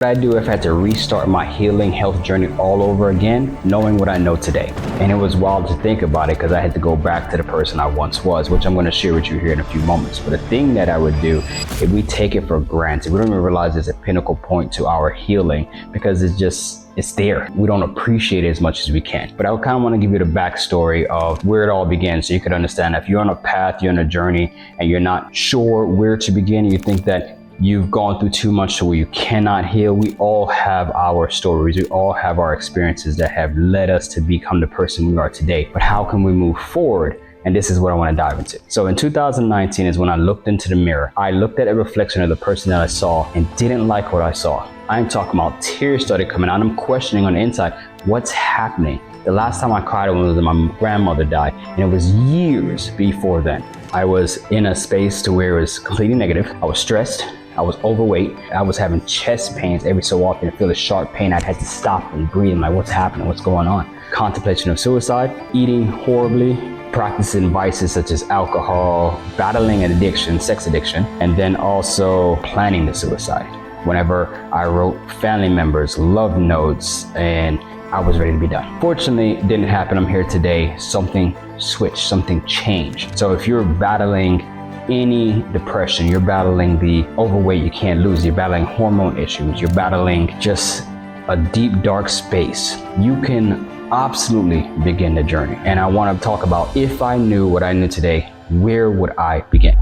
What I'd do if I had to restart my healing health journey all over again, knowing what I know today. And it was wild to think about it because I had to go back to the person I once was, which I'm going to share with you here in a few moments. But the thing that I would do, if we take it for granted, we don't even realize it's a pinnacle point to our healing because it's there. We don't appreciate it as much as we can. But I kind of want to give you the backstory of where it all began so you could understand if you're on a path, you're on a journey, and you're not sure where to begin, you think that you've gone through too much to where you cannot heal. We all have our stories. We all have our experiences that have led us to become the person we are today. But how can we move forward? And this is what I want to dive into. So in 2019 is when I looked into the mirror. I looked at a reflection of the person that I saw and didn't like what I saw. I'm talking about tears started coming out. I'm questioning on the inside, what's happening? The last time I cried was when my grandmother died, and it was years before then. I was in a space to where it was completely negative. I was stressed. I was overweight. I was having chest pains every so often. I feel a sharp pain. I had to stop and breathe. I'm like, what's happening? What's going on? Contemplation of suicide, eating horribly, practicing vices such as alcohol, battling an addiction, sex addiction, and then also planning the suicide. Whenever I wrote family members, love notes, and I was ready to be done. Fortunately, it didn't happen. I'm here today. Something switched, something changed. So if you're battling any depression, you're battling the overweight you can't lose, you're battling hormone issues, you're battling just a deep, dark space, you can absolutely begin the journey. And I want to talk about, if I knew what I knew today, where would I begin?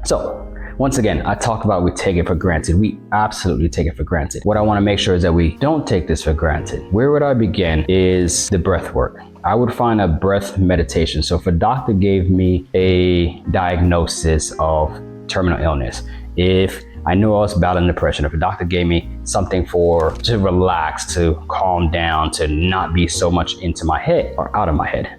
So once again, I talk about we take it for granted. We absolutely take it for granted. What I want to make sure is that we don't take this for granted. Where would I begin is the breath work. I would find a breath meditation. So if a doctor gave me a diagnosis of terminal illness, if I knew I was battling depression, if a doctor gave me something to relax, to calm down, to not be so much into my head or out of my head,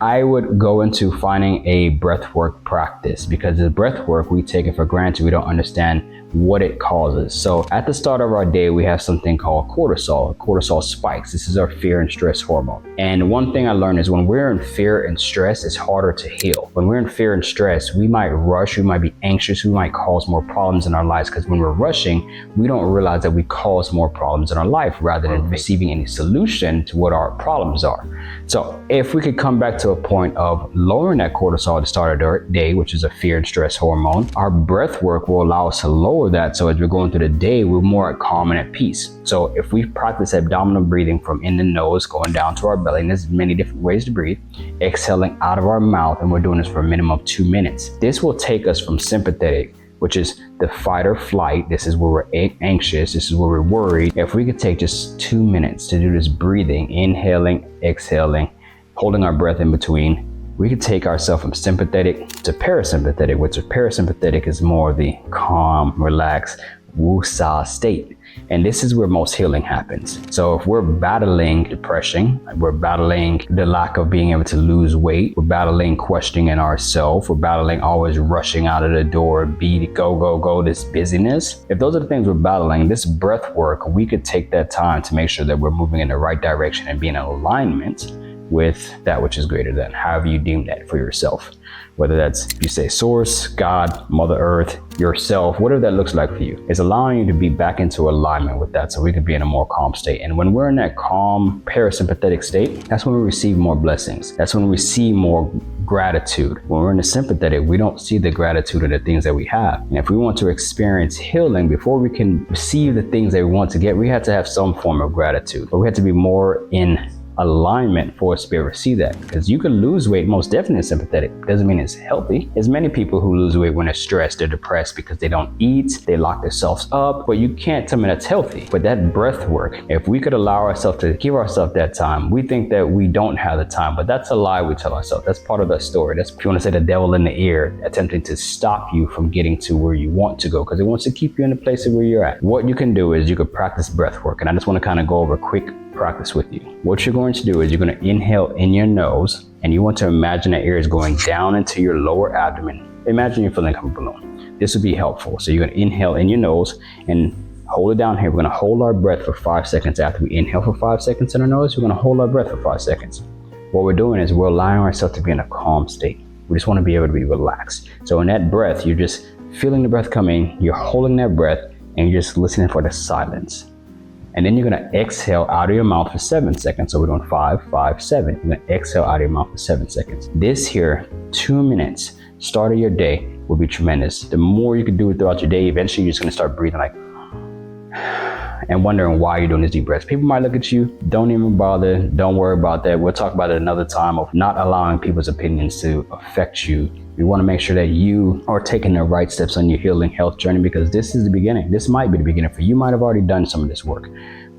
I would go into finding a breath work practice, because the breath work, we take it for granted. We don't understand what it causes. So at the start of our day, we have something called cortisol spikes. This is our fear and stress hormone. And one thing I learned is when we're in fear and stress, it's harder to heal. When we're in fear and stress, we might rush, we might be anxious, we might cause more problems in our lives, because when we're rushing, we don't realize that we cause more problems in our life rather than receiving any solution to what our problems are. So if we could come back to a point of lowering that cortisol at the start of our day, which is a fear and stress hormone, our breath work will allow us to lower that. So as we're going through the day, we're more at calm and at peace. So if we practice abdominal breathing from in the nose, going down to our belly, and there's many different ways to breathe, exhaling out of our mouth, and we're doing this for a minimum of 2 minutes. This will take us from sympathetic, which is the fight or flight. This is where we're anxious. This is where we're worried. If we could take just 2 minutes to do this breathing, inhaling, exhaling, holding our breath in between, we could take ourselves from sympathetic to parasympathetic, which parasympathetic is more the calm, relaxed, woo-saw state. And this is where most healing happens. So if we're battling depression, we're battling the lack of being able to lose weight, we're battling questioning in ourselves, we're battling always rushing out of the door, go, this busyness. If those are the things we're battling, this breath work, we could take that time to make sure that we're moving in the right direction and being in alignment with that which is greater than, however you deem that for yourself. Whether that's, you say source, God, Mother Earth, yourself, whatever that looks like for you, is allowing you to be back into alignment with that so we could be in a more calm state. And when we're in that calm parasympathetic state, that's when we receive more blessings. That's when we see more gratitude. When we're in the sympathetic, we don't see the gratitude of the things that we have. And if we want to experience healing, before we can receive the things that we want to get, we have to have some form of gratitude. But we have to be more in alignment for us to be able to see that, because you can lose weight most definitely sympathetic. Doesn't mean it's healthy. There's many people who lose weight when they're stressed, they're depressed because they don't eat, they lock themselves up, but you can't tell me that's healthy. But that breath work, if we could allow ourselves to give ourselves that time, we think that we don't have the time, but that's a lie we tell ourselves. That's part of the story. That's, if you want to say, the devil in the ear attempting to stop you from getting to where you want to go, because it wants to keep you in the place of where you're at. What you can do is you could practice breath work, and I just want to kind of go over a quick practice with you. What you're going to do is you're going to inhale in your nose, and you want to imagine that air is going down into your lower abdomen. Imagine you're filling up a balloon. This would be helpful. So you're going to inhale in your nose and hold it down here. We're going to hold our breath for 5 seconds. After we inhale for 5 seconds in our nose, we're going to hold our breath for 5 seconds. What we're doing is we're allowing ourselves to be in a calm state. We just want to be able to be relaxed. So in that breath, you're just feeling the breath coming, you're holding that breath, and you're just listening for the silence. And then you're gonna exhale out of your mouth for 7 seconds. So we're doing 5, 5, 7. You're gonna exhale out of your mouth for 7 seconds. This here, 2 minutes, start of your day will be tremendous. The more you can do it throughout your day, eventually you're just gonna start breathing like, and wondering why you're doing these deep breaths. People might look at you, don't even bother, don't worry about that. We'll talk about it another time of not allowing people's opinions to affect you. We want to make sure that you are taking the right steps on your healing health journey, because this is the beginning. This might be the beginning for you. You might have already done some of this work,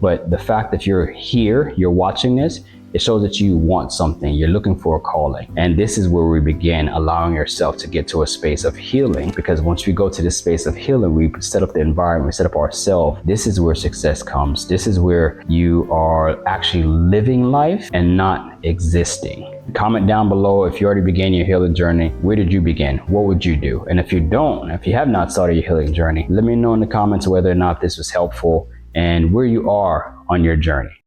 but the fact that you're here, you're watching this, it shows that you want something, you're looking for a calling. And this is where we begin allowing yourself to get to a space of healing, because once we go to this space of healing, we set up the environment, we set up ourselves. This is where success comes. This is where you are actually living life and not existing. Comment down below if you already began your healing journey. Where did you begin? What would you do? And if you have not started your healing journey, let me know in the comments whether or not this was helpful and where you are on your journey.